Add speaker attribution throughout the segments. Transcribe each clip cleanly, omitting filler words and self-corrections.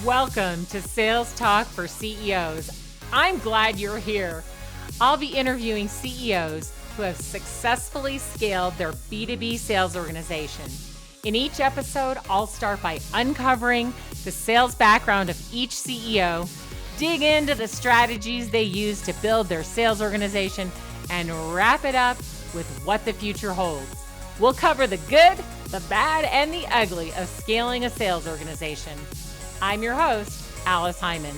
Speaker 1: Welcome to Sales Talk for CEOs. I'm glad you're here. I'll be interviewing CEOs who have successfully scaled their B2B sales organization. In each episode, I'll start by uncovering the sales background of each CEO, dig into the strategies they use to build their sales organization, and wrap it up with what the future holds. We'll cover the good, the bad, and the ugly of scaling a sales organization. I'm your host, Alice Hyman.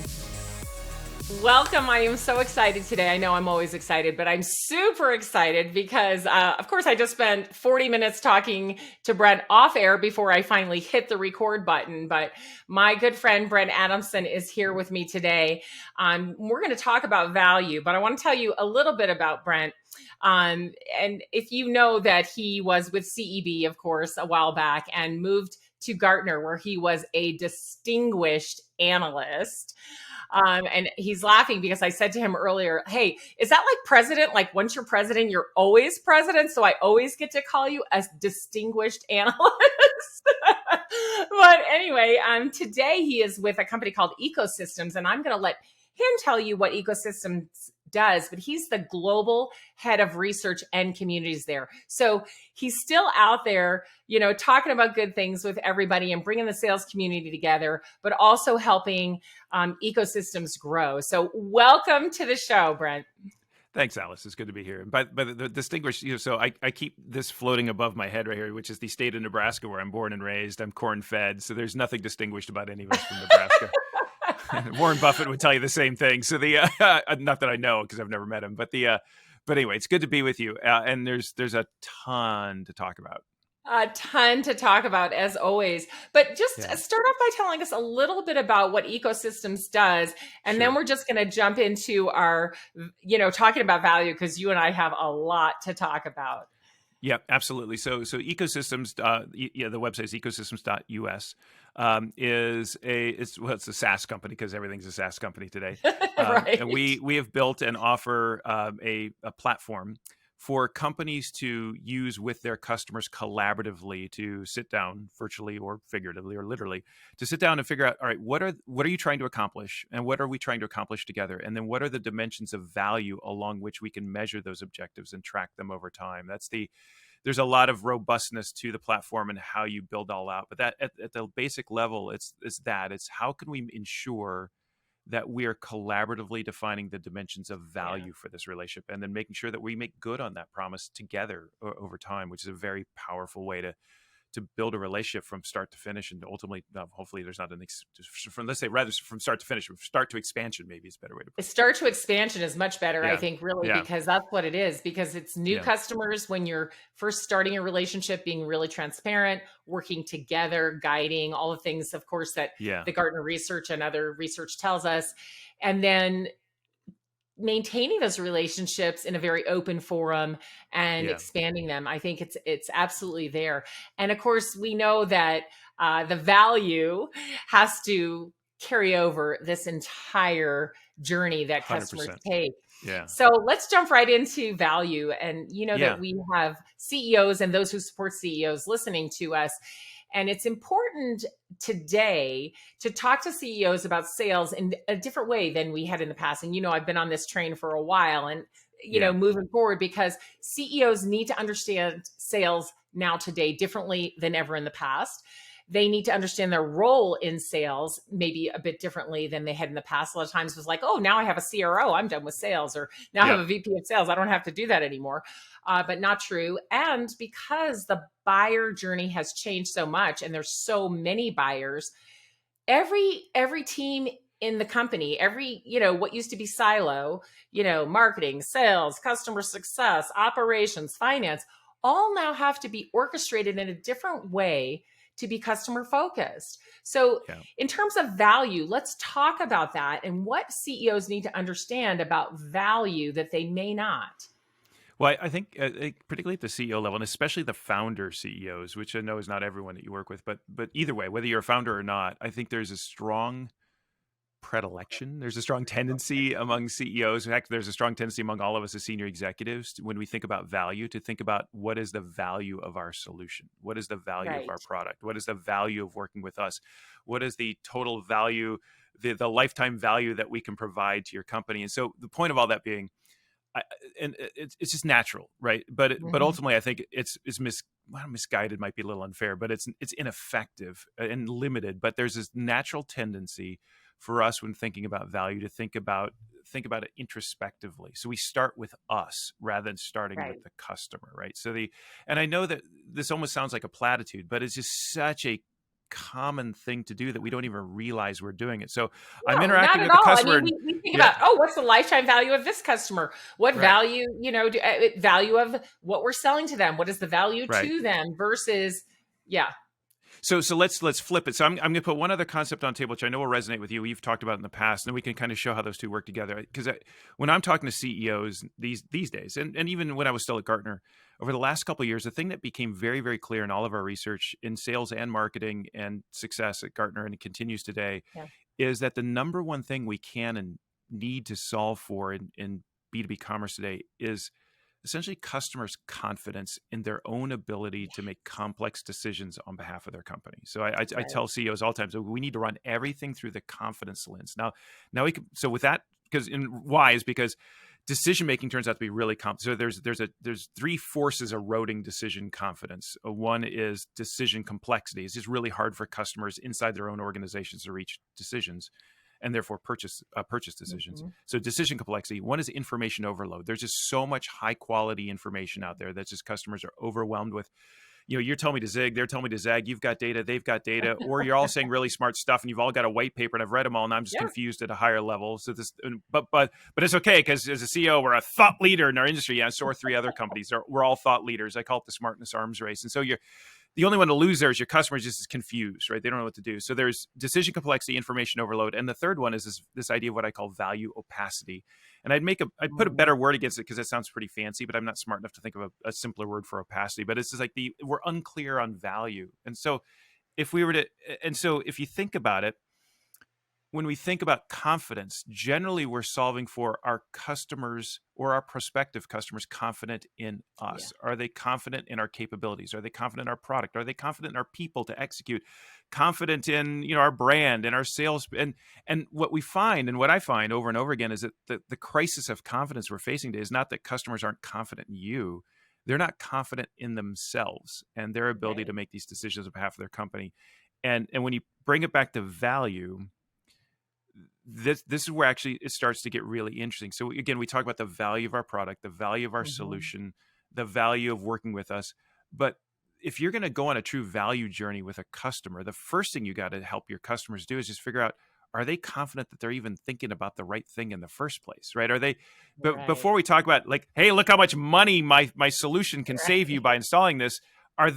Speaker 1: Welcome. I am so excited today. I know I'm always excited, but I'm super excited because, of course, I just spent 40 minutes talking to Brent off air before I finally hit the record button. But my good friend, Brent Adamson, is here with me today. We're going to talk about value, but I want to tell you a little bit about Brent. And if you know that he was with CEB, of course, a while back and moved to Gartner, where he was a distinguished analyst. And he's laughing because I said to him earlier, hey, is that like president? Like once you're president, you're always president. So I always get to call you a distinguished analyst. But anyway, today he is with a company called Ecosystems, and I'm going to let him tell you what Ecosystems does, but he's the global head of research and communities there. So he's still out there, talking about good things with everybody and bringing the sales community together, but also helping ecosystems grow. So welcome to the show, Brent.
Speaker 2: Thanks, Alice. It's good to be here. But the distinguished, so I keep this floating above my head right here, which is the state of Nebraska where I'm born and raised. I'm corn-fed, so there's nothing distinguished about any of us from Nebraska. Warren Buffett would tell you the same thing. So not that I know because I've never met him, but anyway, it's good to be with you. And there's a ton to talk about.
Speaker 1: A ton to talk about, as always. But just start off by telling us a little bit about what Ecosystems does. And then we're just going to jump into our, talking about value, because you and I have a lot to talk about.
Speaker 2: Yeah, absolutely. So Ecosystems, the website is ecosystems.us. It's a SaaS company because everything's a SaaS company today.
Speaker 1: Right.
Speaker 2: And we have built and offer a platform for companies to use with their customers collaboratively to sit down, virtually or figuratively or literally, to sit down and figure out, all right, what are you trying to accomplish, and what are we trying to accomplish together, and then what are the dimensions of value along which we can measure those objectives and track them over time. There's a lot of robustness to the platform and how you build all out, but that at the basic level, it's how can we ensure that we are collaboratively defining the dimensions of value for this relationship, and then making sure that we make good on that promise together over time, which is a very powerful way to build a relationship from start to finish. And ultimately, hopefully there's not from start to finish, from start to expansion, maybe is a better way to put it.
Speaker 1: Start to expansion is much better, I think, really, because that's what it is. Because it's new customers when you're first starting a relationship, being really transparent, working together, guiding, all the things, of course, that the Gartner research and other research tells us. And then maintaining those relationships in a very open forum and expanding them. I think it's absolutely there. And of course, we know that the value has to carry over this entire journey that customers
Speaker 2: 100%.
Speaker 1: take.
Speaker 2: Yeah.
Speaker 1: So let's jump right into value. And that we have CEOs and those who support CEOs listening to us. And it's important today to talk to CEOs about sales in a different way than we had in the past. And, I've been on this train for a while and, moving forward, because CEOs need to understand sales now today differently than ever in the past. They need to understand their role in sales maybe a bit differently than they had in the past. A lot of times it was like, oh, now I have a CRO, I'm done with sales, or now I have a VP of sales, I don't have to do that anymore. But not true. And because the buyer journey has changed so much and there's so many buyers, every team in the company, what used to be silo, marketing, sales, customer success, operations, finance, all now have to be orchestrated in a different way to be customer focused. So in terms of value, let's talk about that and what CEOs need to understand about value that they may not.
Speaker 2: Well, I think particularly at the CEO level, and especially the founder CEOs, which I know is not everyone that you work with, but either way, whether you're a founder or not, I think there's a strong predilection. There's a strong tendency among CEOs. In fact, there's a strong tendency among all of us as senior executives when we think about value to think about what is the value of our solution? What is the value of
Speaker 1: Right.
Speaker 2: our product? What is the value of working with us? What is the total value, the lifetime value that we can provide to your company? And so the point of all that being, and it's just natural, right? But
Speaker 1: Hmm.
Speaker 2: ultimately, I think misguided might be a little unfair, but it's ineffective and limited. But there's this natural tendency for us when thinking about value to think about it introspectively. So we start with us rather than starting with
Speaker 1: Right.
Speaker 2: the customer, right? And I know that this almost sounds like a platitude, but it's just such a common thing to do that we don't even realize we're doing it. So I'm
Speaker 1: No, not
Speaker 2: interacting
Speaker 1: at
Speaker 2: with the
Speaker 1: all. I
Speaker 2: customer,
Speaker 1: mean,
Speaker 2: and
Speaker 1: we think
Speaker 2: yeah,
Speaker 1: about, oh, what's the lifetime value of this customer? What
Speaker 2: right,
Speaker 1: value, value of what we're selling to them? What is the value
Speaker 2: right.
Speaker 1: to them versus, yeah,
Speaker 2: So let's flip it. So I'm going to put one other concept on the table, which I know will resonate with you. You've talked about in the past, and then we can kind of show how those two work together. Because when I'm talking to CEOs these days, and even when I was still at Gartner, over the last couple of years, the thing that became very, very clear in all of our research in sales and marketing and success at Gartner, and it continues today,
Speaker 1: yeah,
Speaker 2: is that the number one thing we can and need to solve for in B2B commerce today is essentially customers' confidence in their own ability to make complex decisions on behalf of their company. So I
Speaker 1: right.
Speaker 2: tell CEOs all the time, so we need to run everything through the confidence lens. Now we can, so with that, because why is because decision making turns out to be really complex. So there's three forces eroding decision confidence. One is decision complexity. It's just really hard for customers inside their own organizations to reach decisions and therefore purchase decisions.
Speaker 1: Hmm.
Speaker 2: So decision complexity. One is information overload. There's just so much high quality information out there that just customers are overwhelmed with. You're telling me to zig, they're telling me to zag. You've got data, they've got data, or you're all saying really smart stuff, and you've all got a white paper, and I've read them all, and I'm just
Speaker 1: Yeah.
Speaker 2: confused at a higher level. So but it's okay because as a CEO, we're a thought leader in our industry. Yeah, so are three other companies. We're all thought leaders. I call it the smartness arms race. And so the only one to lose there is your customer just is confused, right? They don't know what to do. So there's decision complexity, information overload. And the third one is this idea of what I call value opacity. And I'd put a
Speaker 1: Mhm.
Speaker 2: better word against it because it sounds pretty fancy, but I'm not smart enough to think of a simpler word for opacity. But it's just like we're unclear on value. And so if you think about it, when we think about confidence, generally we're solving for our customers or our prospective customers confident in
Speaker 1: Yeah.
Speaker 2: us. Are they confident in our capabilities? Are they confident in our product? Are they confident in our people to execute? Confident in our brand and our sales? And what we find and what I find over and over again is that the crisis of confidence we're facing today is not that customers aren't confident in you. They're not confident in themselves and their ability to
Speaker 1: Right.
Speaker 2: make these decisions on behalf of their company. And when you bring it back to value, this is where actually it starts to get really interesting. So again, we talk about the value of our product, the value of our
Speaker 1: Hmm.
Speaker 2: solution, the value of working with us. But if you're going to go on a true value journey with a customer, the first thing you got to help your customers do is just figure out, are they confident that they're even thinking about the right thing in the first place, right? Are they, but
Speaker 1: Right.
Speaker 2: before we talk about like, hey, look how much money my solution can save you by
Speaker 1: Right.
Speaker 2: installing this, do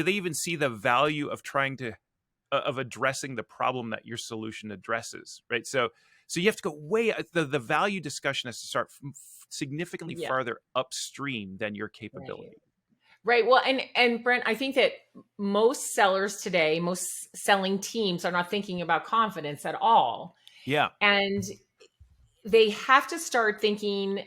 Speaker 2: they even see the value of trying to of addressing the problem that your solution addresses, right? So you have to go way the value discussion has to start significantly
Speaker 1: Yeah.
Speaker 2: farther upstream than your
Speaker 1: Right.
Speaker 2: capability.
Speaker 1: Right. Well, and Brent, I think that most sellers today, most selling teams are not thinking about confidence at all.
Speaker 2: Yeah,
Speaker 1: And they have to start thinking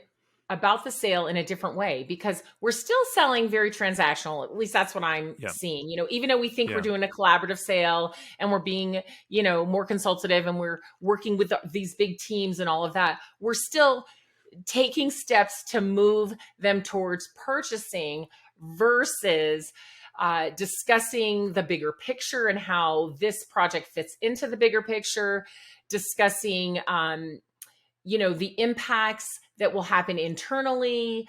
Speaker 1: about the sale in a different way because we're still selling very transactional. At least that's what I'm
Speaker 2: yeah,
Speaker 1: seeing. Even though we think we're
Speaker 2: yeah,
Speaker 1: doing a collaborative sale and we're being, more consultative and we're working with these big teams and all of that, we're still taking steps to move them towards purchasing versus discussing the bigger picture and how this project fits into the bigger picture, discussing the impacts that will happen internally,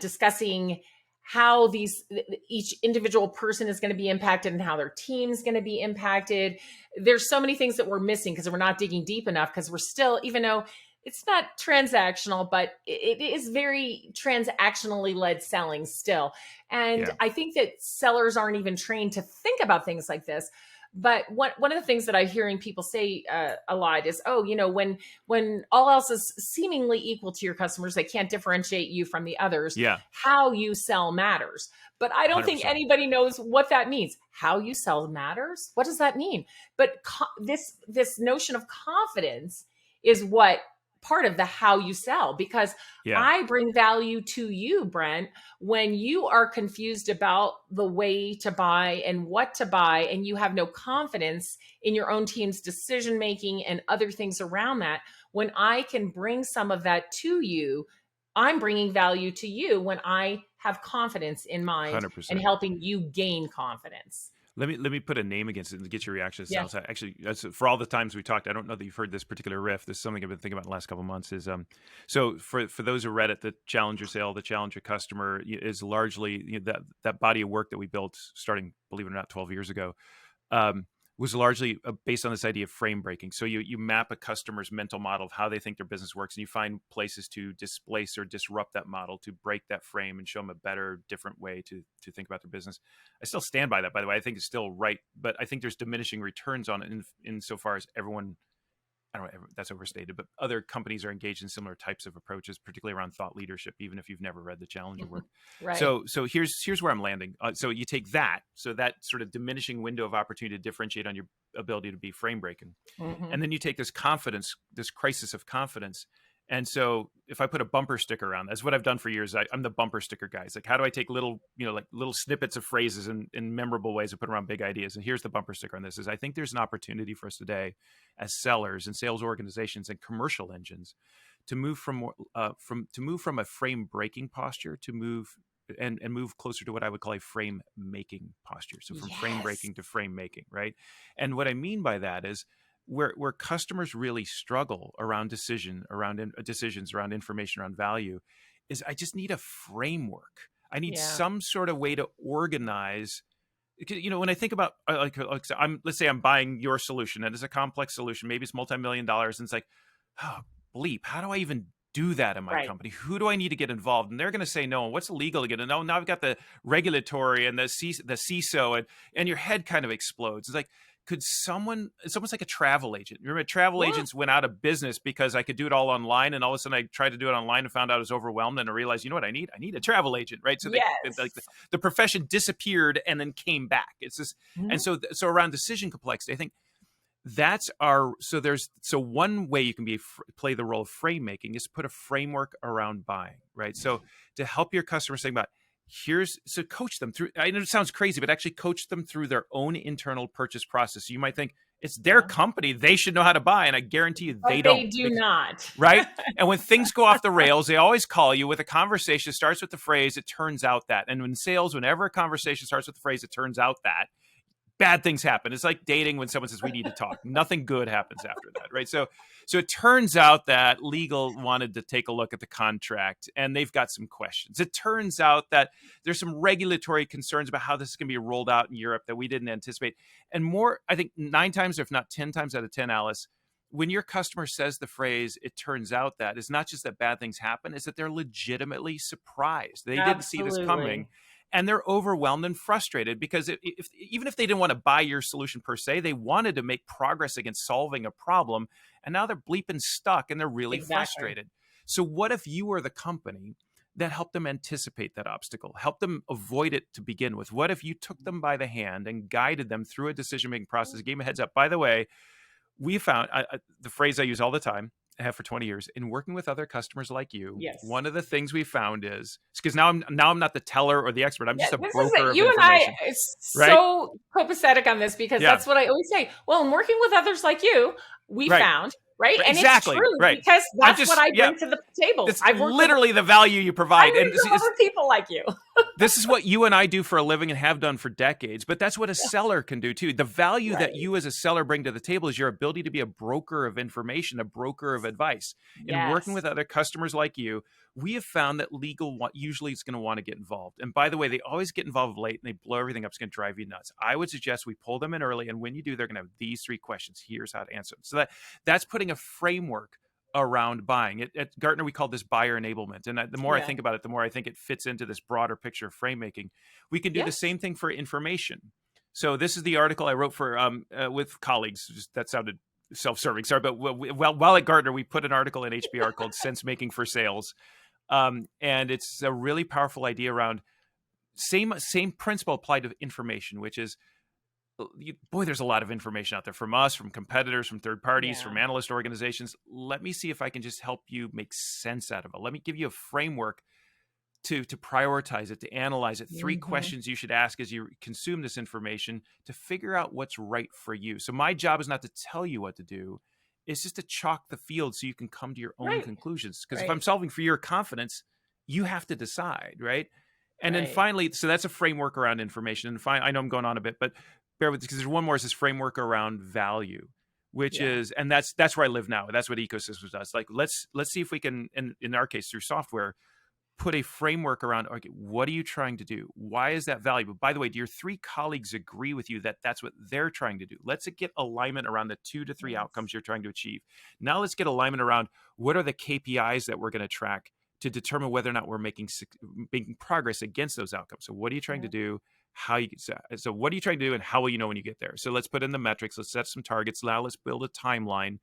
Speaker 1: discussing how each individual person is going to be impacted and how their team is going to be impacted. There's so many things that we're missing because we're not digging deep enough because we're still, even though it's not transactional, but it is very transactionally led selling still. And
Speaker 2: yeah,
Speaker 1: I think that sellers aren't even trained to think about things like this. But one of the things that I'm hearing people say a lot is, oh, when all else is seemingly equal to your customers, they can't differentiate you from the others.
Speaker 2: yeah,
Speaker 1: How you sell matters. But I don't think
Speaker 2: 100%.
Speaker 1: anybody knows what that means. How you sell matters. What does that mean? But this notion of confidence is what part of the how you sell, because
Speaker 2: Yeah.
Speaker 1: I bring value to you, Brent, when you are confused about the way to buy and what to buy, and you have no confidence in your own team's decision making and other things around that. When I can bring some of that to you, I'm bringing value to you when I have confidence in mind and
Speaker 2: 100%.
Speaker 1: helping you gain confidence.
Speaker 2: Let me put a name against it and get your reaction. It
Speaker 1: Yeah.
Speaker 2: sounds actually, that's, for all the times we talked, I don't know that you've heard this particular riff. This is something I've been thinking about in the last couple of months. Is so for those who read it, the Challenger sale, the Challenger customer is largely that body of work that we built starting, believe it or not, 12 years ago. Was largely based on this idea of frame breaking. So you map a customer's mental model of how they think their business works, and you find places to displace or disrupt that model, to break that frame and show them a better, different way to think about their business. I still stand by that, by the way. I think it's still right, but I think there's diminishing returns on it insofar as everyone, I don't know, that's overstated, but other companies are engaged in similar types of approaches, particularly around thought leadership, even if you've never read the Challenger work.
Speaker 1: Right.
Speaker 2: So here's where I'm landing. So you take that, so that sort of diminishing window of opportunity to differentiate on your ability to be frame breaking, and then you take this confidence, this crisis of confidence. And so if I put a bumper sticker around, that's what I've done for years. I'm the bumper sticker guy. It's like, how do I take little, like little snippets of phrases in memorable ways and put around big ideas? And here's the bumper sticker on this: is I think there's an opportunity for us today as sellers and sales organizations and commercial engines to move from a frame breaking posture to move closer to what I would call a frame making posture. So from frame breaking to frame making, right? And what I mean by that is where customers really struggle around decisions around information, around value, is I just need a framework. I need some sort of way to organize. When I think about let's say I'm buying your solution, and it's a complex solution, maybe it's multi-million dollars, and it's like, oh bleep, how do I even do that in my company? Who do I need to get involved? And they're going to say no. And what's illegal to get? And now I've got the regulatory and the CISO, and your head kind of explodes. It's like, it's almost like a travel agent. Remember, travel agents went out of business because I could do it all online, and all of a sudden I tried to do it online and found out I was overwhelmed, and I realized, you know what I need? I need a travel agent, right? So the profession disappeared and then came back. It's just, and so around decision complexity, I think that's one way you can play the role of frame making is to put a framework around buying, right? So to help your customers think about, coach them through. I know it sounds crazy, but actually coach them through their own internal purchase process. So you might think it's their company, they should know how to buy, and I guarantee you they don't.
Speaker 1: They do not.
Speaker 2: Right? And when things go off the rails, they always call you with a conversation that starts with the phrase, "It turns out that." And in sales, whenever a conversation starts with the phrase, "It turns out that," bad things happen. It's like dating when someone says we need to talk. Nothing good happens after that, right? So it turns out that legal wanted to take a look at the contract and they've got some questions. It turns out that there's some regulatory concerns about how this is going to be rolled out in Europe that we didn't anticipate. And more, I think 9 times, if not 10 times out of 10, Alice, when your customer says the phrase, "It turns out that," it's not just that bad things happen, it's that they're legitimately surprised. They didn't see this coming. And they're overwhelmed and frustrated because even if they didn't want to buy your solution per se, they wanted to make progress against solving a problem. And now they're bleeping stuck and they're really frustrated. So what if you were the company that helped them anticipate that obstacle, helped them avoid it to begin with? What if you took them by the hand and guided them through a decision-making process, gave them a heads up? By the way, we found the phrase I use all the time, I have for 20 years, in working with other customers like you. One of the things we found is because now I'm not the teller or the expert. I'm just a broker of
Speaker 1: you
Speaker 2: information.
Speaker 1: And I so copacetic on this because that's what I always say. Well, in working with others like you, we found. Right. And
Speaker 2: exactly.
Speaker 1: It's true because that's what I bring to the table.
Speaker 2: It's literally the value you provide.
Speaker 1: I work with people like you.
Speaker 2: This is what you and I do for a living and have done for decades, but that's what a seller can do too. The value that you as a seller bring to the table is your ability to be a broker of information, a broker of advice. In working with other customers like you, we have found that legal usually is going to want to get involved. And by the way, they always get involved late and they blow everything up. It's going to drive you nuts. I would suggest we pull them in early. And when you do, they're going to have these 3 questions. Here's how to answer them. So that's putting a framework around buying. At Gartner, we call this buyer enablement. And the more I think about it, the more I think it fits into this broader picture of frame making. We can do the same thing for information. So this is the article I wrote for with colleagues. That sounded self-serving. Sorry, but while at Gartner, we put an article in HBR called Sense Making for Sales. And it's a really powerful idea around same principle applied to information, which is boy, there's a lot of information out there from us, from competitors, from third parties,
Speaker 1: Yeah.
Speaker 2: from analyst organizations. Let me see if I can just help you make sense out of it. Let me give you a framework to prioritize it, to analyze it. Three
Speaker 1: Hmm.
Speaker 2: questions you should ask as you consume this information to figure out what's right for you. So my job is not to tell you what to do. It's just to chalk the field so you can come to your own
Speaker 1: Right.
Speaker 2: conclusions. Because if I'm
Speaker 1: Right.
Speaker 2: solving for your confidence, you have to decide, right? And then
Speaker 1: Right.
Speaker 2: finally, so that's a framework around information. And I know I'm going on a bit, but bear with, because there's one more, is this framework around value, which
Speaker 1: Yeah.
Speaker 2: is, and that's where I live now. That's what ecosystems does. Like, let's see if we can, in our case, through software, put a framework around, okay, what are you trying to do? Why is that valuable? By the way, do your three colleagues agree with you that that's what they're trying to do? Let's get alignment around the 2 to 3
Speaker 1: Yes.
Speaker 2: outcomes you're trying to achieve. Now let's get alignment around what are the KPIs that we're going to track to determine whether or not we're making progress against those outcomes. So what are you trying to
Speaker 1: Yeah.
Speaker 2: do? How you so what are you trying to do, and how will you know when you get there? So let's put in the metrics. Let's set some targets. Now let's build a timeline.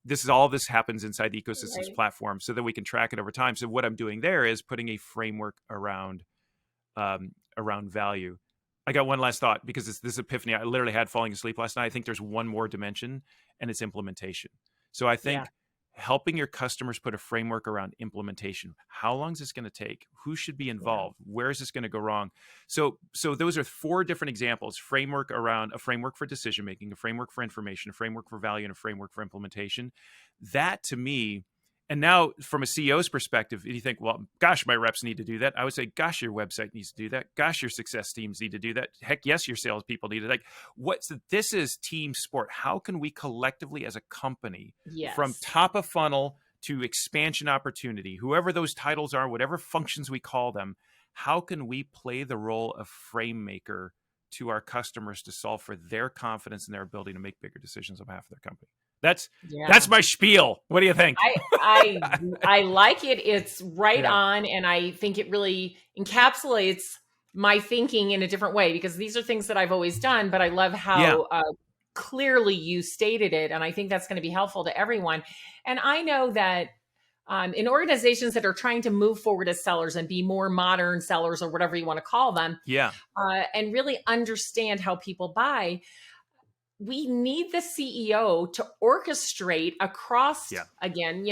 Speaker 2: This happens inside the ecosystems
Speaker 1: Right.
Speaker 2: platform so that we can track it over time. So what I'm doing there is putting a framework around value. I got one last thought, because this epiphany I literally had falling asleep last night. I think there's one more dimension, and it's implementation. So I
Speaker 1: Yeah.
Speaker 2: think helping your customers put a framework around implementation. How long is this going to take? Who should be
Speaker 1: Yeah.
Speaker 2: involved? Where is this going to go wrong? So those are 4 different examples: framework around a framework for decision making, a framework for information, a framework for value, and a framework for implementation. That to me, and now from a CEO's perspective, you think, well, gosh, my reps need to do that. I would say, gosh, your website needs to do that. Gosh, your success teams need to do that. Heck, yes, your salespeople need to. Like, this is team sport. How can we collectively as a company, from
Speaker 1: Yes.
Speaker 2: top of funnel to expansion opportunity, whoever those titles are, whatever functions we call them, how can we play the role of frame maker to our customers to solve for their confidence and their ability to make bigger decisions on behalf of their company? That's
Speaker 1: Yeah.
Speaker 2: my spiel. What do you think?
Speaker 1: I like it. It's right
Speaker 2: Yeah.
Speaker 1: on, and I think it really encapsulates my thinking in a different way, because these are things that I've always done, but I love
Speaker 2: Yeah.
Speaker 1: how clearly you stated it, and I think that's going to be helpful to everyone. And I know that in organizations that are trying to move forward as sellers and be more modern sellers, or whatever you want to call them,
Speaker 2: Yeah.
Speaker 1: and really understand how people buy, we need the CEO to orchestrate across,
Speaker 2: Yeah.
Speaker 1: again,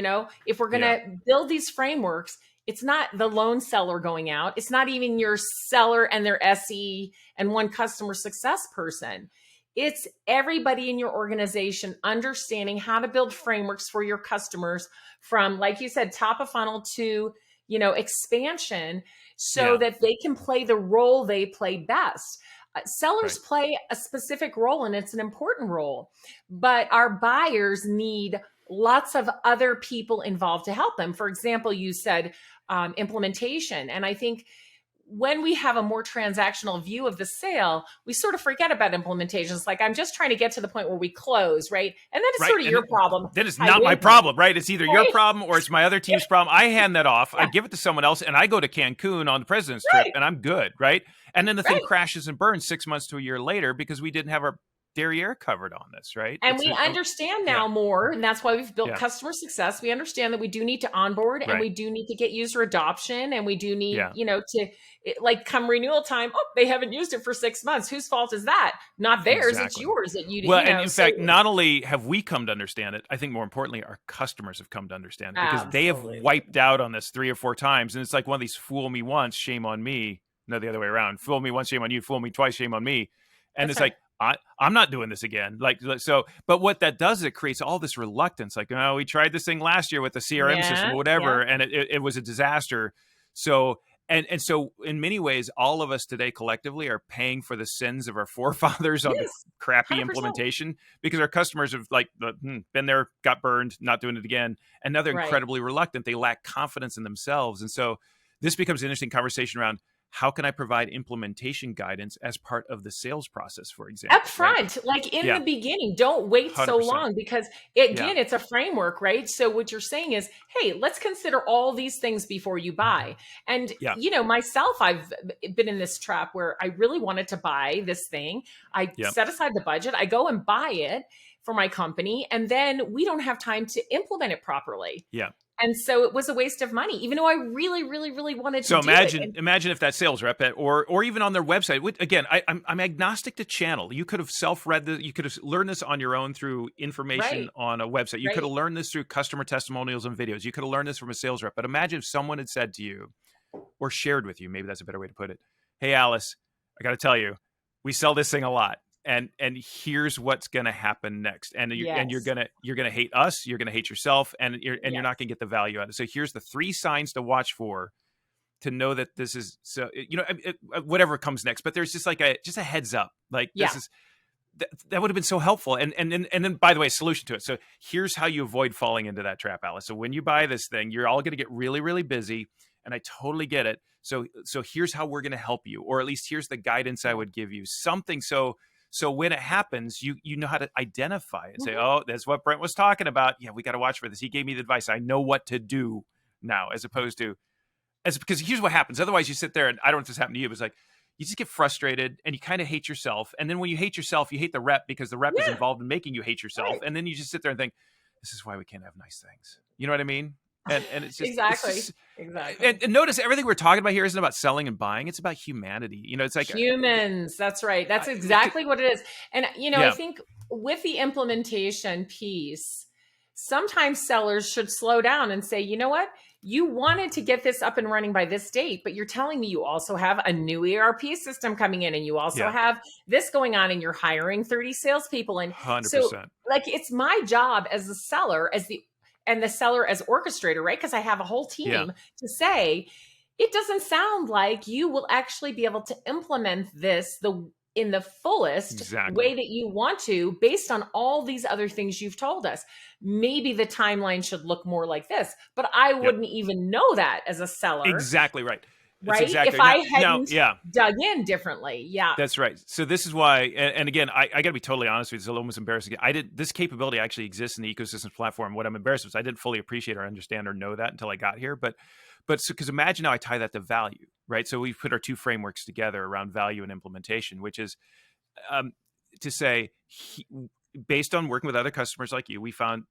Speaker 1: if we're going
Speaker 2: Yeah.
Speaker 1: to build these frameworks, it's not the lone seller going out. It's not even your seller and their SE and one customer success person. It's everybody in your organization understanding how to build frameworks for your customers, from, like you said, top of funnel to, expansion, so
Speaker 2: Yeah.
Speaker 1: that they can play the role they play best. Sellers
Speaker 2: Right.
Speaker 1: play a specific role, and it's an important role, but our buyers need lots of other people involved to help them. For example, you said implementation. And I think when we have a more transactional view of the sale, we sort of forget about implementations. Like, I'm just trying to get to the point where we close, right? And then it's
Speaker 2: Right.
Speaker 1: sort of
Speaker 2: And
Speaker 1: your problem.
Speaker 2: then it's
Speaker 1: How you
Speaker 2: not my
Speaker 1: implement,
Speaker 2: problem, right? It's either your
Speaker 1: right?
Speaker 2: problem or it's my other team's problem. I hand that off. I
Speaker 1: Yeah,
Speaker 2: give it to someone else, and I go to Cancun on the president's trip,
Speaker 1: right,
Speaker 2: and I'm good, right? And then the thing
Speaker 1: right.
Speaker 2: crashes and burns 6 months to a year later because we didn't have our derriere covered on this, right?
Speaker 1: And we understand
Speaker 2: Yeah.
Speaker 1: now more, and that's why we've built
Speaker 2: Yeah.
Speaker 1: customer success. We understand that we do need to onboard, and
Speaker 2: Right.
Speaker 1: we do need to get user adoption, and we do need,
Speaker 2: Yeah.
Speaker 1: like, come renewal time, oh, they haven't used it for 6 months. Whose fault is that? Not theirs. It's
Speaker 2: Exactly.
Speaker 1: yours that
Speaker 2: Well,
Speaker 1: you
Speaker 2: and
Speaker 1: know.
Speaker 2: in
Speaker 1: So
Speaker 2: fact, not only have we come to understand it, I think more importantly, our customers have come to understand it, because they have
Speaker 1: absolutely.
Speaker 2: wiped out on this 3 or 4 times. And it's like one of these fool me once, shame on me. No, the other way around. Fool me once, shame on you. Fool me twice, shame on me. And
Speaker 1: That's
Speaker 2: it's
Speaker 1: right.
Speaker 2: like, I'm not doing this again. Like, so, but what that does is it creates all this reluctance. Like, oh, we tried this thing last year with the CRM system
Speaker 1: Yeah,
Speaker 2: or
Speaker 1: yeah,
Speaker 2: whatever, and it was a disaster. So, and so in many ways, all of us today collectively are paying for the sins of our forefathers on the
Speaker 1: yes,
Speaker 2: crappy
Speaker 1: 100%.
Speaker 2: implementation, because our customers have been there, got burned, not doing it again. And now they're
Speaker 1: Right.
Speaker 2: incredibly reluctant. They lack confidence in themselves. And so this becomes an interesting conversation around, how can I provide implementation guidance as part of the sales process, for example,
Speaker 1: Up
Speaker 2: right?
Speaker 1: front, like in
Speaker 2: Yeah,
Speaker 1: the beginning. Don't wait so
Speaker 2: 100%.
Speaker 1: long, because
Speaker 2: Yeah,
Speaker 1: again, it's a framework, right? So what you're saying is, hey, let's consider all these things before you buy. And
Speaker 2: yeah,
Speaker 1: myself, I've been in this trap where I really wanted to buy this thing. I
Speaker 2: yeah,
Speaker 1: set aside the budget, I go and buy it for my company, and then we don't have time to implement it properly.
Speaker 2: yeah.
Speaker 1: And so it was a waste of money, even though I really, really, really wanted to
Speaker 2: So
Speaker 1: do it. And
Speaker 2: imagine if that sales rep or even on their website. Again, I'm agnostic to channel. You could have self-read this. You could have learned this on your own through information
Speaker 1: right,
Speaker 2: on a website. You could
Speaker 1: right.
Speaker 2: have learned this through customer testimonials and videos. You could have learned this from a sales rep. But imagine if someone had said to you or shared with you, maybe that's a better way to put it. Hey, Alice, I got to tell you, we sell this thing a lot. And here's what's going to happen next, and you're
Speaker 1: Yes,
Speaker 2: gonna hate us, you're gonna hate yourself, and you're
Speaker 1: yes.
Speaker 2: not gonna get the value out of it. So here's the 3 signs to watch for to know that this is so, whatever comes next. But there's just like a heads up, like
Speaker 1: Yeah.
Speaker 2: this is that would have been so helpful. And then, by the way, solution to it. So here's how you avoid falling into that trap, Alice. So when you buy this thing, you're all going to get really, really busy, and I totally get it. So here's how we're going to help you, or at least here's the guidance I would give you. Something so when it happens, you know how to identify it. Say, oh, that's what Brent was talking about. Yeah, we got to watch for this. He gave me the advice. I know what to do now, because here's what happens. Otherwise, you sit there, and I don't know if this happened to you, but it's like you just get frustrated and you kind of hate yourself. And then when you hate yourself, you hate the rep because the rep is
Speaker 1: Yeah,
Speaker 2: involved in making you hate yourself.
Speaker 1: right.
Speaker 2: And then you just sit there and think, this is why we can't have nice things. You know what I mean? And it's just
Speaker 1: Exactly. Exactly.
Speaker 2: and notice everything we're talking about here isn't about selling and buying. It's about humanity. It's like
Speaker 1: Humans. That's right. That's
Speaker 2: I-
Speaker 1: exactly what it is. And, I
Speaker 2: yeah,
Speaker 1: think with the implementation piece, sometimes sellers should slow down and say, you know what? You wanted to get this up and running by this date, but you're telling me you also have a new ERP system coming in, and you also
Speaker 2: yeah,
Speaker 1: have this going on, and you're hiring 30 salespeople. And so,
Speaker 2: 100%.
Speaker 1: like, it's my job as the seller, and the seller as orchestrator, right? Because I have a whole
Speaker 2: Yeah,
Speaker 1: team to say, it doesn't sound like you will actually be able to implement this in the fullest
Speaker 2: exactly.
Speaker 1: way that you want to, based on all these other things you've told us. Maybe the timeline should look more like this, but I
Speaker 2: Yep.
Speaker 1: wouldn't even know that as a seller,
Speaker 2: Exactly right. That's
Speaker 1: right?
Speaker 2: exactly
Speaker 1: If I
Speaker 2: now,
Speaker 1: hadn't
Speaker 2: yeah.
Speaker 1: dug in differently. Yeah.
Speaker 2: That's right. So this is why, and again, I got to be totally honest with you. It's almost embarrassing. This capability actually exists in the ecosystems platform. What I'm embarrassed with is I didn't fully appreciate or understand or know that until I got here. But so because imagine how I tie that to value, right? So we've put our 2 frameworks together around value and implementation, which is to say, based on working with other customers like you, we found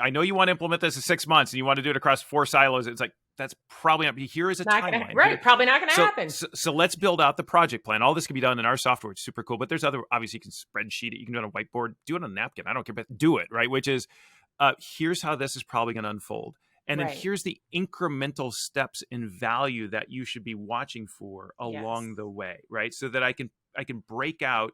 Speaker 2: I know you want to implement this in 6 months and you want to do it across 4 silos. It's like, that's probably not. Here is a
Speaker 1: Not
Speaker 2: timeline.
Speaker 1: gonna, right. Probably not going to
Speaker 2: So,
Speaker 1: happen.
Speaker 2: so let's build out the project plan. All this can be done in our software. It's super cool. But there's other, obviously, you can spreadsheet it. You can do it on a whiteboard. Do it on a napkin. I don't care, but do it, right? Which is, here's how this is probably going to unfold. And then
Speaker 1: Right.
Speaker 2: here's the incremental steps in value that you should be watching for along
Speaker 1: Yes.
Speaker 2: the way, right? So that I can break out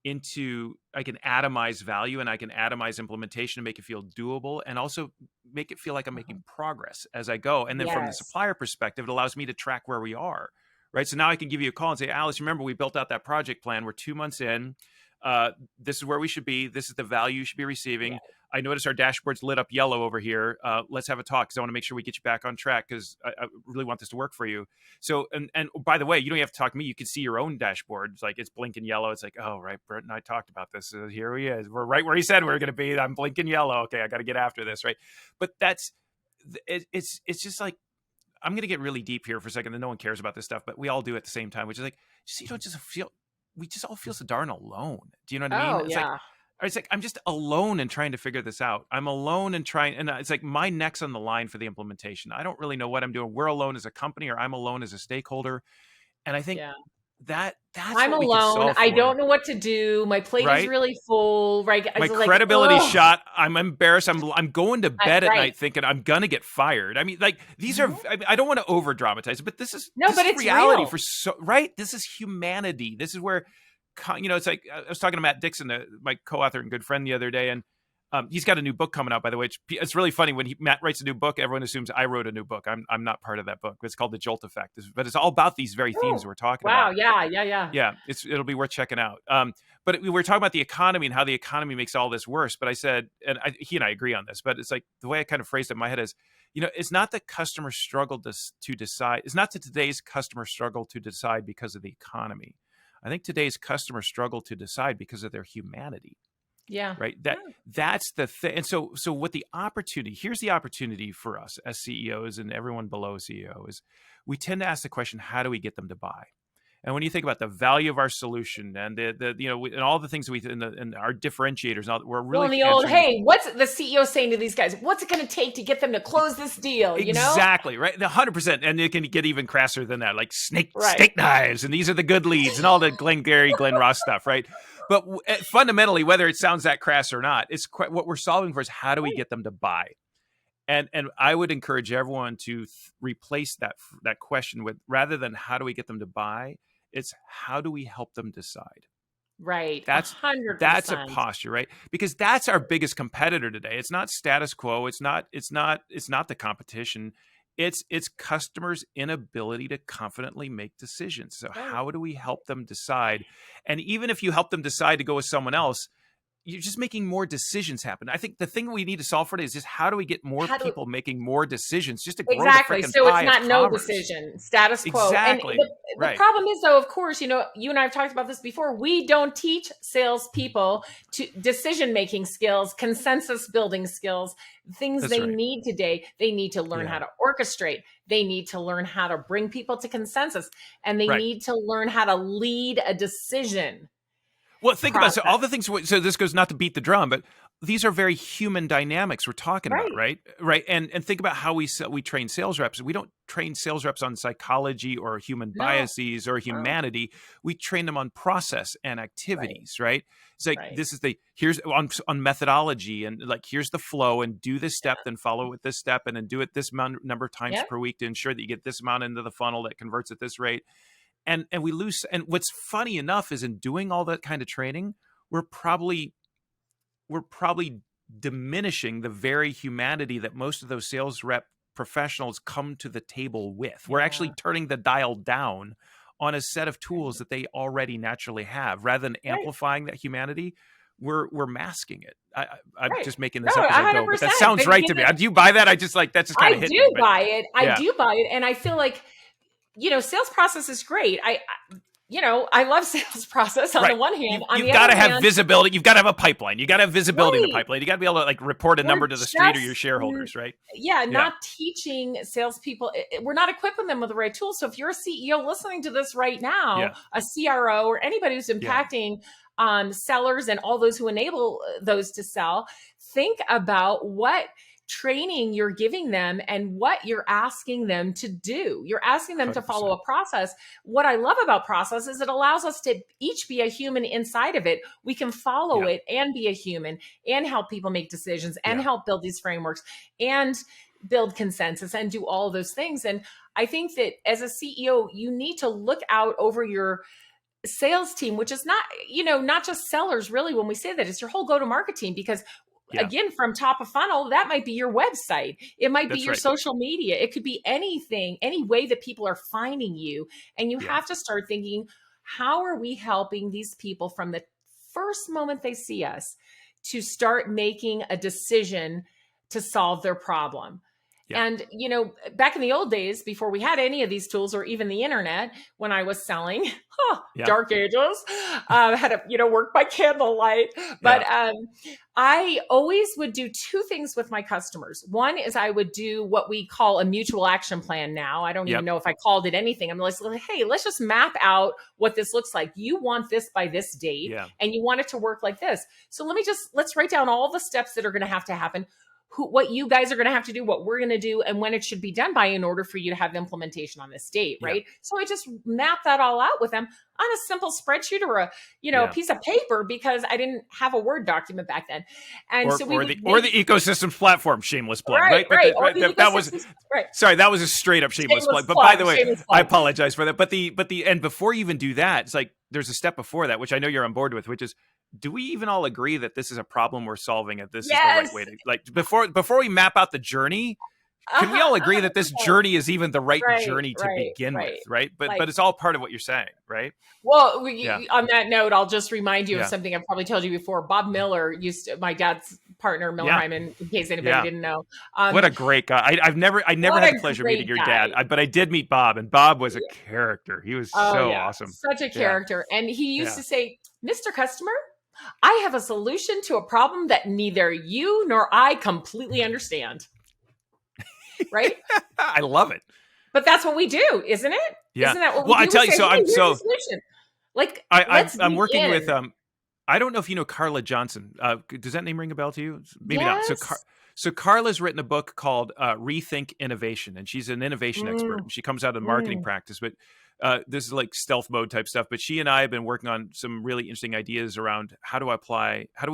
Speaker 2: I can atomize value and I can atomize implementation and make it feel doable, and also make it feel like I'm making progress as I go. And then from the
Speaker 1: Yes.
Speaker 2: supplier perspective, it allows me to track where we are, right? So now I can give you a call and say, Alice, remember we built out that project plan. We're 2 months in. This is where we should be. This is the value you should be receiving.
Speaker 1: Yeah.
Speaker 2: I noticed our dashboard's lit up yellow over here. Let's have a talk because I want to make sure we get you back on track because I really want this to work for you. So, and by the way, you don't have to talk to me. You can see your own dashboard. It's like, it's blinking yellow. It's like, oh, right, Brent and I talked about this. Here he is. We're right where he said we were going to be. I'm blinking yellow. Okay, I got to get after this, right? But it's just like, I'm going to get really deep here for a second, and no one cares about this stuff, but we all do at the same time, which is like, we just all feel so darn alone. Do you know what I mean?
Speaker 1: Oh, yeah.
Speaker 2: It's like I'm just alone in trying to figure this out. I'm alone in trying, and it's like my neck's on the line for the implementation. I don't really know what I'm doing. We're alone as a company, or I'm alone as a stakeholder. And I think
Speaker 1: Yeah.
Speaker 2: that's
Speaker 1: I'm
Speaker 2: what we can
Speaker 1: alone.
Speaker 2: solve
Speaker 1: I
Speaker 2: for,
Speaker 1: don't know what to do. My plate is
Speaker 2: right?
Speaker 1: really full. Right.
Speaker 2: My
Speaker 1: It's like,
Speaker 2: credibility
Speaker 1: ugh.
Speaker 2: shot. I'm embarrassed. I'm going to bed at
Speaker 1: Right.
Speaker 2: night thinking I'm gonna get fired. I mean, like these are. I don't want to over dramatize it, but this is
Speaker 1: No,
Speaker 2: this
Speaker 1: but
Speaker 2: is
Speaker 1: it's
Speaker 2: reality
Speaker 1: real.
Speaker 2: right. This is humanity. This is where, it's like I was talking to Matt Dixon, my co-author and good friend, the other day, and he's got a new book coming out. By the way, it's really funny when Matt writes a new book. Everyone assumes I wrote a new book. I'm not part of that book. It's called The Jolt Effect, but it's all about these very themes we're talking
Speaker 1: Wow.
Speaker 2: about.
Speaker 1: Yeah.
Speaker 2: Yeah, it'll be worth checking out. But we were talking about the economy and how the economy makes all this worse. But I said, and he and I agree on this, but it's like the way I kind of phrased it in my head is, it's not that customers struggle to decide. It's not that today's customers struggle to decide because of the economy. I think today's customers struggle to decide because of their humanity.
Speaker 1: Yeah.
Speaker 2: Right. That's the thing. And so what here's the opportunity for us as CEOs and everyone below CEO is we tend to ask the question, how do we get them to buy? And when you think about the value of our solution and and all the things and our differentiators, and all, we're
Speaker 1: Well,
Speaker 2: really
Speaker 1: in the old,
Speaker 2: answering
Speaker 1: hey, what's the CEO saying to these guys? What's it going to take to get them to close this deal?
Speaker 2: exactly right, 100%. And it can get even crasser than that, like
Speaker 1: Right.
Speaker 2: steak knives, and these are the good leads, and all the Glenn Ross stuff, right? But fundamentally, whether it sounds that crass or not, it's what we're solving for is how do we get them to buy. And I would encourage everyone to replace that question with, rather than how do we get them to buy, it's how do we help them decide.
Speaker 1: Right.
Speaker 2: That's
Speaker 1: 100%.
Speaker 2: That's a posture, right? Because that's our biggest competitor today. It's not status quo. It's not the competition. It's customers' inability to confidently make decisions. So how do we help them decide? And even if you help them decide to go with someone else, you're just making more decisions happen. I think the thing we need to solve for today is just how do we get more people making more decisions, just to grow the freaking
Speaker 1: so
Speaker 2: pie
Speaker 1: it's not
Speaker 2: of
Speaker 1: no
Speaker 2: commerce.
Speaker 1: decision, status quo.
Speaker 2: Exactly.
Speaker 1: And the problem is, though, of course, you and I have talked about this before. We don't teach salespeople to decision-making skills, consensus building skills, things they need today. They need to learn how to orchestrate. They need to learn how to bring people to consensus, and they need to learn how to lead a decision.
Speaker 2: Well, think about all the things. So this goes, not to beat the drum, but these are very human dynamics we're talking about, right? Right. And think about how we train sales reps. We don't train sales reps on psychology or human biases or humanity. We train them on process and activities, right? It's like this is here's on methodology, and like here's the flow, and do this step, then follow with this step, and then do it this number of times per week to ensure that you get this amount into the funnel that converts at this rate. And we lose. And what's funny enough is, in doing all that kind of training, we're probably diminishing the very humanity that most of those sales rep professionals come to the table with. We're actually turning the dial down on a set of tools that they already naturally have, rather than amplifying that humanity. We're masking it. I'm just making this up as I go, but that sounds right to me. Do you buy that? That's just kind of hit me.
Speaker 1: I do buy it. I do buy it, and I feel like, sales process is great. I love sales process on the one hand.
Speaker 2: You've got to have visibility. You've got to have a pipeline. You got to have visibility in the pipeline. You got to be able to report a number to the street or your shareholders, right?
Speaker 1: Yeah, not teaching salespeople. We're not equiping them with the right tools. So if you're a CEO listening to this right now, a CRO or anybody who's impacting sellers and all those who enable those to sell, think about what training you're giving them and what you're asking them to do. You're asking them 100%. To follow a process. What I love about process is it allows us to each be a human inside of it. We can follow it and be a human and help people make decisions and help build these frameworks and build consensus and do all of those things. And I think that as a CEO, you need to look out over your sales team, which is not just sellers, really. When we say that, it's your whole go-to-market team, because again, from top of funnel, that might be your website. It might be your social media. It could be anything, any way that people are finding you. And you have to start thinking, how are we helping these people from the first moment they see us to start making a decision to solve their problem? And, back in the old days, before we had any of these tools or even the internet, when I was selling, dark ages, had to, work by candlelight. But I always would do two things with my customers. One is I would do what we call a mutual action plan now. I don't even know if I called it anything. I'm like, hey, let's just map out what this looks like. You want this by this date, and you want it to work like this. So let's write down all the steps that are going to happen. What you guys are going to have to do, what we're going to do, and when it should be done by in order for you to have implementation on this date, right? So I just map that all out with them on a simple spreadsheet or a piece of paper, because I didn't have a Word document back then. And
Speaker 2: the ecosystems platform, shameless plug, right? Sorry, that was a straight up shameless plug. But by the way, I apologize for that. But and before you even do that, it's like there's a step before that, which I know you're on board with, which is, do we even all agree that this is a problem we're solving, and this is the right way to, before we map out the journey, can we all agree that this journey is even the right journey to begin with, right? But it's all part of what you're saying, right?
Speaker 1: Well, on that note, I'll just remind you of something I've probably told you before. Bob Miller my dad's partner, Miller Hyman, in case anybody didn't know.
Speaker 2: What a great guy. I never had the pleasure of meeting your dad, but I did meet Bob, and Bob was a character. He was so awesome.
Speaker 1: Such a character. And he used to say, Mr. Customer, I have a solution to a problem that neither you nor I completely understand. Right?
Speaker 2: I love it.
Speaker 1: But that's what we do, isn't it?
Speaker 2: Yeah.
Speaker 1: Isn't that what we
Speaker 2: Well, I
Speaker 1: do? We
Speaker 2: tell you,
Speaker 1: say,
Speaker 2: so
Speaker 1: hey,
Speaker 2: I'm
Speaker 1: here's the
Speaker 2: so
Speaker 1: solution. Like,
Speaker 2: I'm
Speaker 1: let's
Speaker 2: I'm
Speaker 1: dig
Speaker 2: working with
Speaker 1: in.
Speaker 2: I don't know if you know Carla Johnson. Does that name ring a bell to you? Maybe not.
Speaker 1: Yes.
Speaker 2: So Carla's written a book called Rethink Innovation, and she's an innovation expert.
Speaker 1: Mm,
Speaker 2: She comes out of marketing
Speaker 1: mm,
Speaker 2: practice, but this is like stealth mode type stuff. But she and I have been working on some really interesting ideas around how do we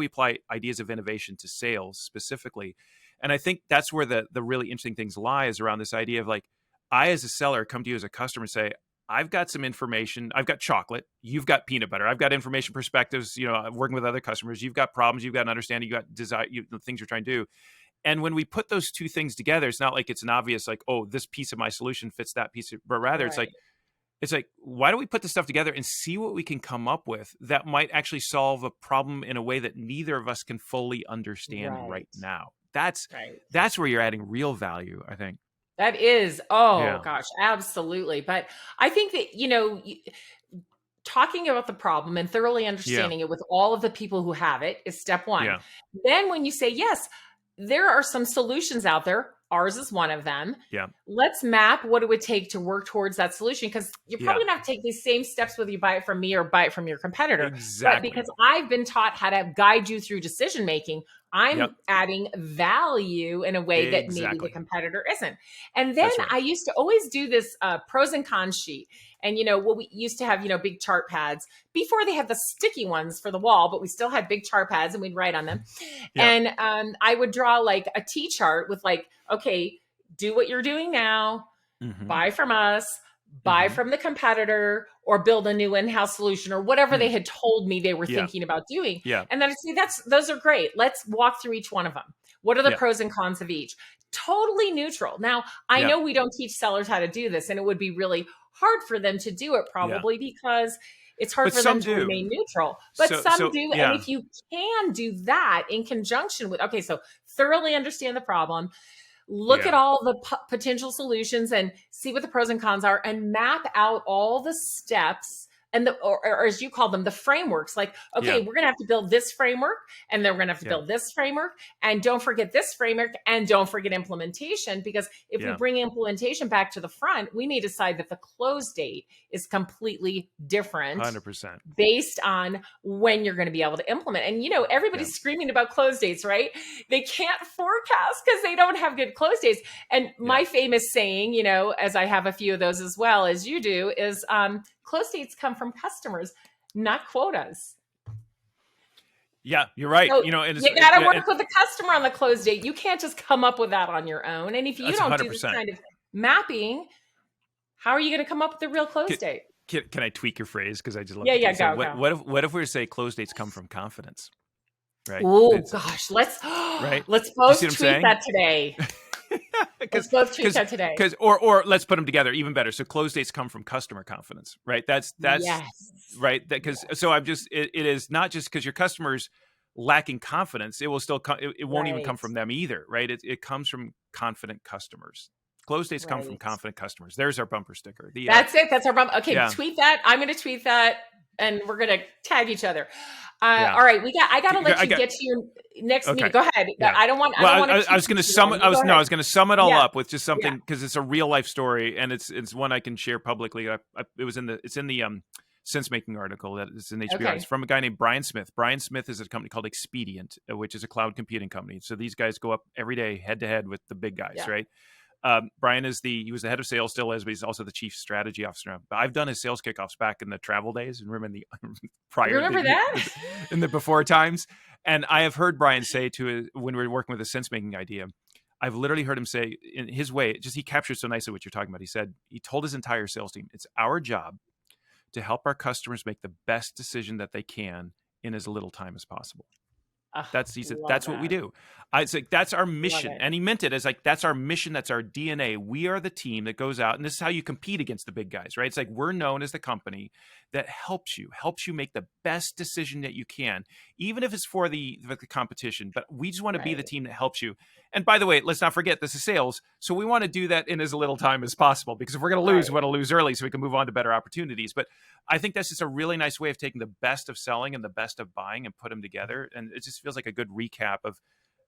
Speaker 2: apply ideas of innovation to sales specifically. And I think that's where the really interesting things lie, is around this idea of like, I as a seller come to you as a customer and say, I've got some information. I've got chocolate. You've got peanut butter. I've got information perspectives. Working with other customers. You've got problems. You've got an understanding. You've got desire. The things you're trying to do. And when we put those two things together, it's not like it's an obvious like, oh, this piece of my solution fits that piece, but rather
Speaker 1: right.
Speaker 2: it's like, why don't we put this stuff together and see what we can come up with that might actually solve a problem in a way that neither of us can fully understand right
Speaker 1: Right.
Speaker 2: now. That's
Speaker 1: Right.
Speaker 2: that's where you're adding real value, I think.
Speaker 1: That is, oh
Speaker 2: Yeah.
Speaker 1: gosh, absolutely. But I think that, talking about the problem and thoroughly
Speaker 2: Yeah.
Speaker 1: understanding it with all of the people who have it is step one.
Speaker 2: Yeah.
Speaker 1: Then when you say, yes, there are some solutions out there, ours is one of them.
Speaker 2: Yeah.
Speaker 1: Let's map what it would take to work towards that solution, because you're
Speaker 2: Yeah.
Speaker 1: probably not take these same steps whether you buy it from me or buy it from your competitor. But
Speaker 2: Exactly.
Speaker 1: because I've been taught how to guide you through decision making,
Speaker 2: Yep.
Speaker 1: I'm adding value in a way that maybe the
Speaker 2: Exactly.
Speaker 1: competitor isn't. And then
Speaker 2: That's right.
Speaker 1: I used to always do this pros and cons sheet. And, what we used to have, big chart pads before they had the sticky ones for the wall, but we still had big chart pads and we'd write on them.
Speaker 2: Yeah.
Speaker 1: And I would draw like a T chart with like, okay, do what you're doing now,
Speaker 2: Mm-hmm.
Speaker 1: buy from us, buy
Speaker 2: Mm-hmm.
Speaker 1: from the competitor, or build a new in-house solution, or whatever they had told me they were
Speaker 2: Yeah.
Speaker 1: thinking about doing.
Speaker 2: Yeah.
Speaker 1: And then I'd say, those are great. Let's walk through each one of them. What are the
Speaker 2: Yeah.
Speaker 1: pros and cons of each? Totally neutral. Now, I
Speaker 2: Yeah.
Speaker 1: know we don't teach sellers how to do this, and it would be really hard for them to do it probably because it's hard
Speaker 2: But
Speaker 1: for
Speaker 2: some
Speaker 1: them to
Speaker 2: do.
Speaker 1: remain neutral. But
Speaker 2: So
Speaker 1: some do. And
Speaker 2: yeah.
Speaker 1: if you can do that in conjunction with, okay, so thoroughly understand the problem, look at
Speaker 2: Yeah.
Speaker 1: all the potential solutions and see what the pros and cons are, and map out all the steps and or as you call them, the frameworks. Like, okay,
Speaker 2: Yeah.
Speaker 1: we're going to have to build this framework, and then we're going to have to
Speaker 2: Yeah.
Speaker 1: build this framework, and don't forget this framework, and don't forget implementation, because if we
Speaker 2: Yeah.
Speaker 1: bring implementation back to the front, we may decide that the close date is completely different
Speaker 2: 100%.
Speaker 1: based on when you're going to be able to implement. And everybody's screaming about close dates, right? They can't forecast because they don't have good close dates. And my famous saying, as I have a few of those as well as you do, is close dates come from customers, not quotas.
Speaker 2: Yeah, you're right.
Speaker 1: So
Speaker 2: And
Speaker 1: you got to work with the customer on the close date. You can't just come up with that on your own. And if you
Speaker 2: That's
Speaker 1: don't do this
Speaker 2: 100%.
Speaker 1: kind of mapping, how are you going to come up with the real close date?
Speaker 2: Can I tweak your phrase? Because I just love
Speaker 1: Yeah,
Speaker 2: it.
Speaker 1: yeah,
Speaker 2: So
Speaker 1: go.
Speaker 2: what if we were to say close dates come from confidence? Right.
Speaker 1: Oh gosh, let's
Speaker 2: right.
Speaker 1: let's
Speaker 2: You
Speaker 1: both
Speaker 2: see what I'm
Speaker 1: tweet
Speaker 2: saying?
Speaker 1: that today. Let's both tweet that today.
Speaker 2: Or let's put them together even better. So close dates come from customer confidence, right? That's
Speaker 1: Yes.
Speaker 2: right. Because so I'm just it is not just because your customers lacking confidence. It will still it won't even come
Speaker 1: Right.
Speaker 2: from them either, right? It comes from confident customers. Close dates come from
Speaker 1: Right.
Speaker 2: confident customers. There's our bumper sticker.
Speaker 1: That's it. That's our bump. Okay,
Speaker 2: Yeah.
Speaker 1: tweet that. I'm going to tweet that, and we're going to tag each other.
Speaker 2: Yeah.
Speaker 1: All right, I got to let you
Speaker 2: got-
Speaker 1: get to your next
Speaker 2: Okay.
Speaker 1: meeting. Go ahead.
Speaker 2: Yeah.
Speaker 1: I don't want.
Speaker 2: Well,
Speaker 1: I don't want
Speaker 2: I was going to sum it. I was going to sum it all
Speaker 1: Yeah.
Speaker 2: up with just something because it's a real life story and it's one I can share publicly. It's in the sense making article that is in HBR.
Speaker 1: Okay.
Speaker 2: It's from a guy named Brian Smith. Brian Smith is a company called Expedient, which is a cloud computing company. So these guys go up every day head to head with the big guys,
Speaker 1: Yeah.
Speaker 2: right? Brian he was the head of sales, still is, but he's also the chief strategy officer. But I've done his sales kickoffs back in the travel days and remember in the prior,
Speaker 1: Remember that?
Speaker 2: in the before times. And I have heard Brian say when we were working with a sense making idea, I've literally heard him say in his way, he captured so nicely what you're talking about. He said, he told his entire sales team, it's our job to help our customers make the best decision that they can in as little time as possible. He said, that's what we do. It's like, that's our mission. And he meant it as like, that's our mission. That's our DNA. We are the team that goes out, and this is how you compete against the big guys, right? It's like, we're known as the company that helps you make the best decision that you can, even if it's for the competition, but we just want to be the team that helps you. And by the way, let's not forget this is sales. So we want to do that in as little time as possible, because if we're going to lose, we want to lose early so we can move on to better opportunities. But I think that's just a really nice way of taking the best of selling and the best of buying and put them together. And it just feels like a good recap of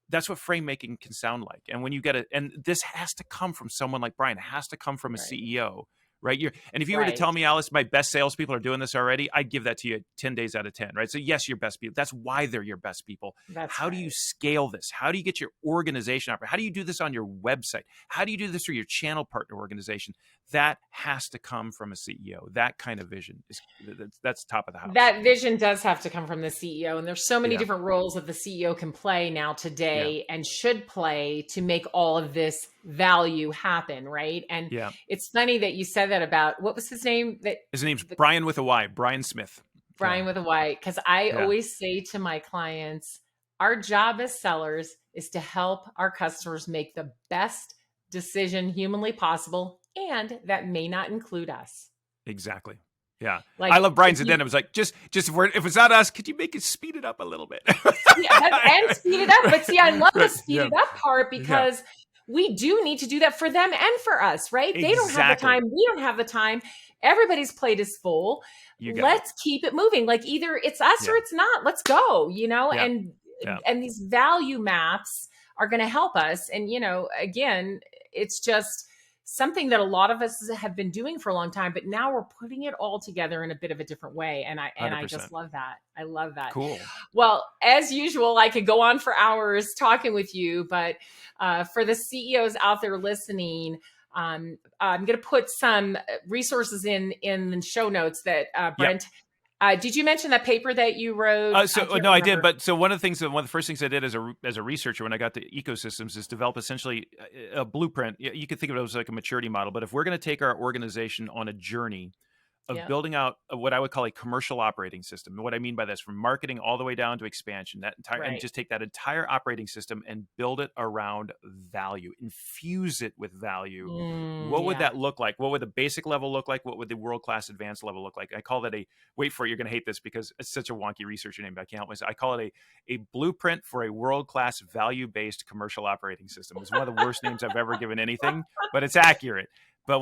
Speaker 2: that's what frame making can sound like. And when you get it, and this has to come from someone like Brian, it has to come from a CEO, right? And if you were to
Speaker 1: Right.
Speaker 2: tell me, Alice, my best salespeople are doing this already, I'd give that to you 10 days out of 10, right? So yes, your best people. That's why they're your best people.
Speaker 1: That's
Speaker 2: How do you
Speaker 1: right.
Speaker 2: scale this? How do you get your organization operating? How do you do this on your website? How do you do this through your channel partner organization? That has to come from a CEO. That kind of vision that's top of the house.
Speaker 1: That vision does have to come from the CEO. And there's so many
Speaker 2: Yeah.
Speaker 1: different roles that the CEO can play now
Speaker 2: Yeah.
Speaker 1: today and should play to make all of this value happen, right? And
Speaker 2: Yeah.
Speaker 1: it's funny that you said that about, what was his name?
Speaker 2: His name's Brian with a Y, Brian Smith.
Speaker 1: Brian with a Y. Because I
Speaker 2: Yeah.
Speaker 1: always say to my clients, our job as sellers is to help our customers make the best decision humanly possible, and that may not include us.
Speaker 2: Exactly. Yeah.
Speaker 1: Like,
Speaker 2: I love Brian's
Speaker 1: if
Speaker 2: and then it was like, just if it's not us, could you make it speed it up a little bit?
Speaker 1: and speed it up. But see, I love the
Speaker 2: Right.
Speaker 1: speed
Speaker 2: Yeah.
Speaker 1: it up part because we do need to do that for them and for us, right? They don't have the
Speaker 2: Exactly.
Speaker 1: time. We don't have the time. Everybody's plate is full.
Speaker 2: You got it.
Speaker 1: Let's keep it moving. Like either it's us or
Speaker 2: Yeah.
Speaker 1: it's not. Let's go,
Speaker 2: Yeah.
Speaker 1: and these value maps are going to help us. And, again, it's just something that a lot of us have been doing for a long time, but now we're putting it all together in a bit of a different way. And I
Speaker 2: 100%.
Speaker 1: just love that. I love that.
Speaker 2: Cool.
Speaker 1: Well, as usual, I could go on for hours talking with you, but for the CEOs out there listening, I'm going to put some resources in the show notes that Brent. Did you mention that paper that you wrote?
Speaker 2: I did. But so one of the first things I did as a researcher when I got to ecosystems is develop essentially a blueprint. You could think of it as like a maturity model. But if we're going to take our organization on a journey of building out what I would call a commercial operating system. And what I mean by this, from marketing all the way down to expansion, and just take that entire operating system and build it around value, infuse it with value. What would that look like? What would the basic level look like? What would the world-class advanced level look like? I call that wait for it, you're going to hate this because it's such a wonky researcher name, but I can't help myself. I call it a blueprint for a world-class value-based commercial operating system. It's one of the worst names I've ever given anything, but it's accurate. But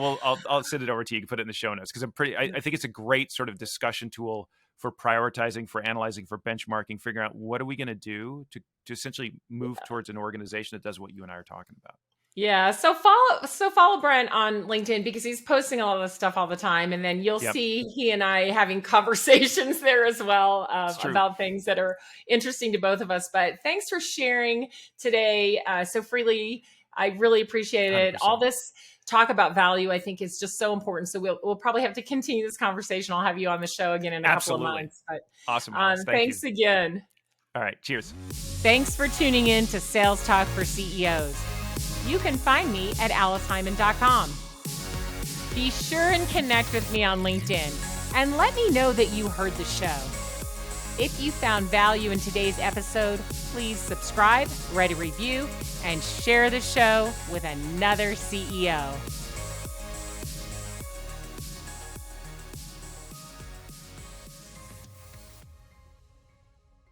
Speaker 2: I'll send it over to you. You can put it in the show notes because I think it's a great sort of discussion tool for prioritizing, for analyzing, for benchmarking, figuring out what are we going to do to essentially move towards an organization that does what you and I are talking about.
Speaker 1: Yeah. So follow Brent on LinkedIn because he's posting a lot of this stuff all the time. And then you'll see he and I having conversations there as well about things that are interesting to both of us. But thanks for sharing today so freely. I really appreciate it.
Speaker 2: 100%.
Speaker 1: All this talk about value, I think, is just so important. So we'll probably have to continue this conversation. I'll have you on the show again in a couple of months. But
Speaker 2: awesome.
Speaker 1: Thanks again.
Speaker 2: All right. Cheers.
Speaker 1: Thanks for tuning in to Sales Talk for CEOs. You can find me at alicehyman.com. Be sure and connect with me on LinkedIn and let me know that you heard the show. If you found value in today's episode, please subscribe, write a review, and share the show with another CEO.